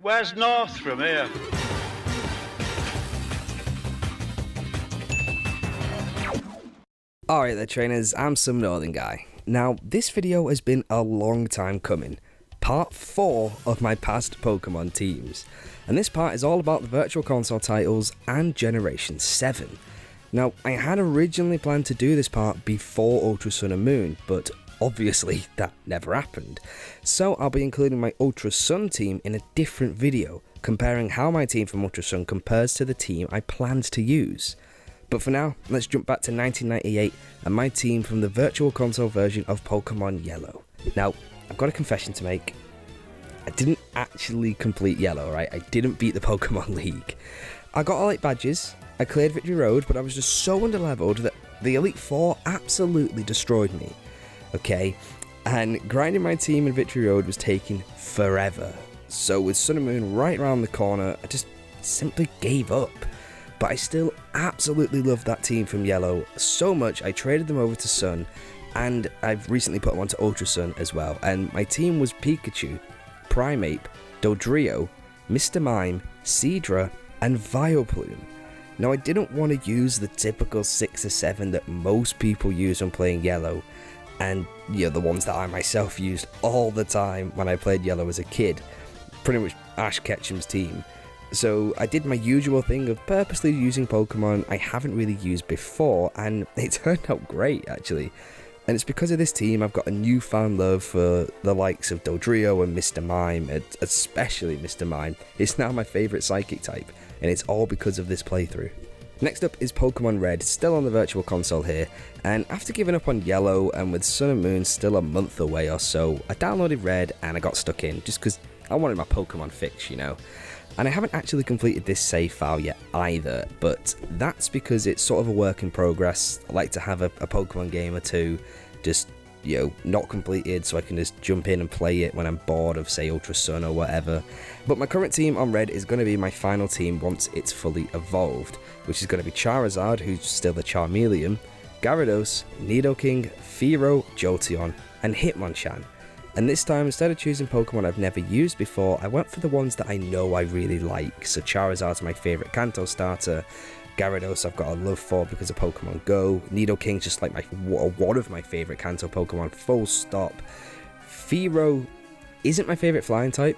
Where's north from here? Alright there trainers, I'm some northern guy. Now this video has been a long time coming. Part 4 of my Past Pokémon Teams. And this part is all about the Virtual Console titles and Generation 7. Now I had originally planned to do this part before Ultra Sun and Moon, but obviously that never happened. So I'll be including my Ultra Sun team in a different video, comparing how my team from Ultra Sun compares to the team I planned to use. But for now, let's jump back to 1998 and my team from the Virtual Console version of Pokemon Yellow. Now, I've got a confession to make. I didn't actually complete Yellow, right? I didn't beat the Pokemon League. I got all 8 badges, I cleared Victory Road, but I was just so underleveled that the Elite Four absolutely destroyed me. Okay, and grinding my team in Victory Road was taking forever. So with Sun and Moon right around the corner, I just simply gave up. But I still absolutely loved that team from Yellow so much I traded them over to Sun, and I've recently put them onto Ultra Sun as well. And my team was Pikachu, Primeape, Dodrio, Mr. Mime, Seadra, and Vileplume. Now I didn't want to use the typical 6 or 7 that most people use when playing Yellow, and the ones that I myself used all the time when I played Yellow as a kid, pretty much Ash Ketchum's team. So I did my usual thing of purposely using Pokemon I haven't really used before, and it turned out great actually. And it's because of this team I've got a newfound love for the likes of Dodrio and Mr. Mime, and especially Mr. Mime. It's now my favourite Psychic type, and it's all because of this playthrough. Next up is Pokemon Red, still on the Virtual Console here, and after giving up on Yellow and with Sun and Moon still a month away or so, I downloaded Red and I got stuck in just because I wanted my Pokemon fix, And I haven't actually completed this save file yet either, but that's because it's sort of a work in progress. I like to have a Pokemon game or two just, not completed so I can just jump in and play it when I'm bored of, say, Ultra Sun or whatever. But my current team on Red is going to be my final team once it's fully evolved, which is going to be Charizard, who's still a Charmeleon, Gyarados, Nidoking, Fearow, Jolteon, and Hitmonchan. And this time, instead of choosing Pokemon I've never used before, I went for the ones that I know I really like. So Charizard's my favourite Kanto starter, Gyarados I've got a love for because of Pokemon Go, Nidoking's just like one of my favourite Kanto Pokemon, full stop. Fearow isn't my favourite flying type,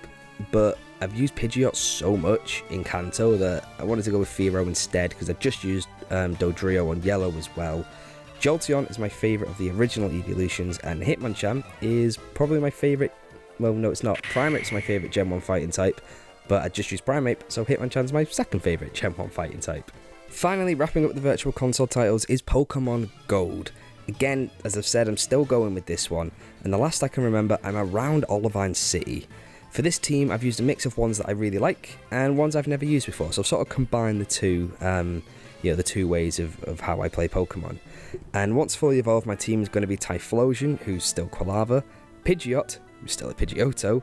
but I've used Pidgeot so much in Kanto that I wanted to go with Fearow instead because I just used Dodrio on Yellow as well. Jolteon is my favourite of the original evolutions, and Hitmonchan is probably my favourite. Well, no, it's not. Primate's my favourite Gen 1 fighting type, but I just used Primeape, so Hitmonchan's my second favourite Gen 1 fighting type. Finally, wrapping up the Virtual Console titles is Pokemon Gold. Again, as I've said, I'm still going with this one, and the last I can remember, I'm around Olivine City. For this team, I've used a mix of ones that I really like and ones I've never used before, so I've sort of combined the two, the two ways of how I play Pokemon. And once fully evolved, my team is going to be Typhlosion, who's still Quilava, Pidgeot, who's still a Pidgeotto,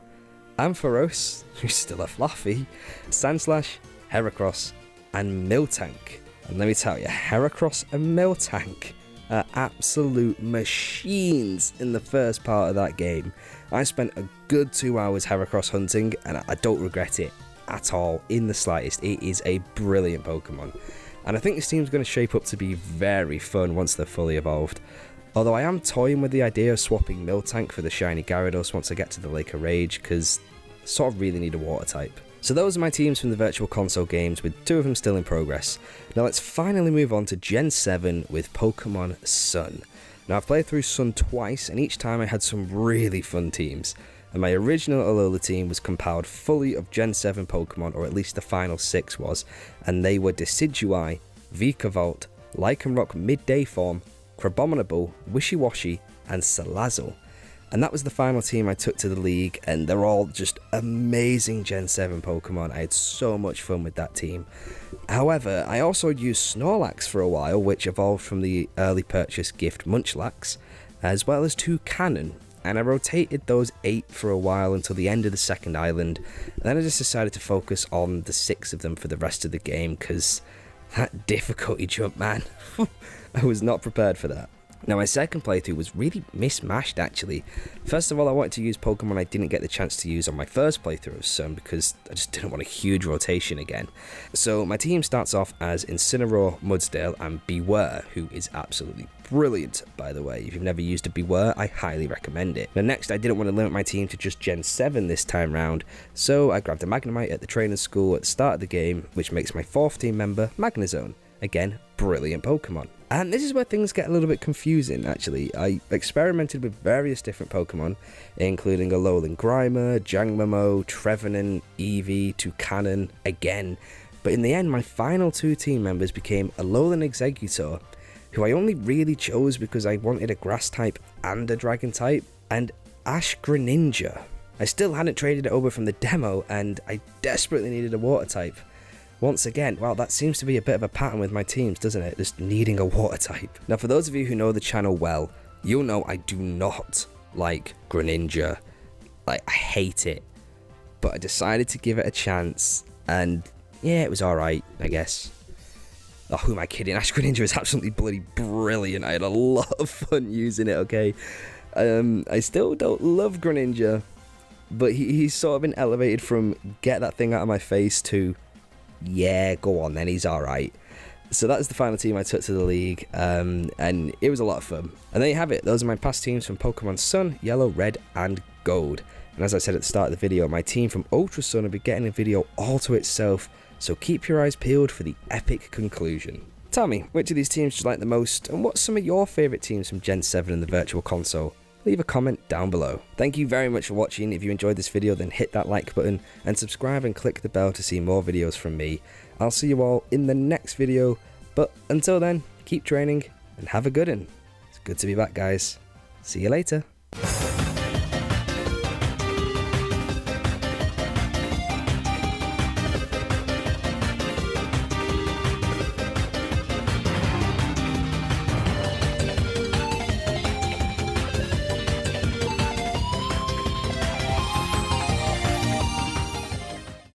Ampharos, who's still a Fluffy, Sandslash, Heracross, and Miltank. And let me tell you, Heracross and Miltank are absolute machines in the first part of that game. I spent a good 2 hours Heracross hunting, and I don't regret it at all, in the slightest. It is a brilliant Pokemon. And I think this team's going to shape up to be very fun once they're fully evolved. Although I am toying with the idea of swapping Miltank for the shiny Gyarados once I get to the Lake of Rage, because I sort of really need a water type. So those are my teams from the Virtual Console games, with 2 of them still in progress. Now let's finally move on to Gen 7 with Pokemon Sun. Now I've played through Sun twice, and each time I had some really fun teams. And my original Alola team was compiled fully of Gen 7 Pokemon, or at least the final 6 was, and they were Decidueye, Vikavolt, Lycanroc Midday Form, Crabominable, Wishiwashi, and Salazzle. And that was the final team I took to the league, and they're all just amazing Gen 7 Pokemon. I had so much fun with that team. However, I also used Snorlax for a while, which evolved from the early purchase gift Munchlax, as well as 2 Cannon, and I rotated those 8 for a while until the end of the second island, and then I just decided to focus on the 6 of them for the rest of the game, because that difficulty jump, man, I was not prepared for that. Now my second playthrough was really mismatched actually. First of all, I wanted to use Pokemon I didn't get the chance to use on my first playthrough of Sun because I just didn't want a huge rotation again. So my team starts off as Incineroar, Mudsdale and Beware, who is absolutely brilliant by the way. If you've never used a Beware, I highly recommend it. Now next, I didn't want to limit my team to just Gen 7 this time round, so I grabbed a Magnemite at the Trainers School at the start of the game, which makes my fourth team member Magnezone. Again, brilliant Pokemon. And this is where things get a little bit confusing actually. I experimented with various different Pokemon, including Alolan Grimer, Jangmo-mo, Trevenant, Eevee, Toucannon, again. But in the end, my final two team members became Alolan Exeggutor, who I only really chose because I wanted a Grass type and a Dragon type, and Ash Greninja. I still hadn't traded it over from the demo, and I desperately needed a Water type. Once again, wow, that seems to be a bit of a pattern with my teams, doesn't it? Just needing a Water type. Now, for those of you who know the channel well, you'll know I do not like Greninja. Like, I hate it. But I decided to give it a chance, and yeah, it was alright, I guess. Oh, who am I kidding? Ash Greninja is absolutely bloody brilliant. I had a lot of fun using it, okay? I still don't love Greninja, but he's sort of been elevated from get that thing out of my face to yeah, go on then, he's alright. So that's the final team I took to the league, and it was a lot of fun. And there you have it, those are my past teams from Pokemon Sun, Yellow, Red and Gold. And as I said at the start of the video, my team from Ultra Sun will be getting a video all to itself, so keep your eyes peeled for the epic conclusion. Tell me, which of these teams do you like the most, and what's some of your favourite teams from Gen 7 in the Virtual Console? Leave a comment down below. Thank you very much for watching. If you enjoyed this video, then hit that like button and subscribe and click the bell to see more videos from me. I'll see you all in the next video, but until then, keep training and have a good one. It's good to be back, guys. See you later.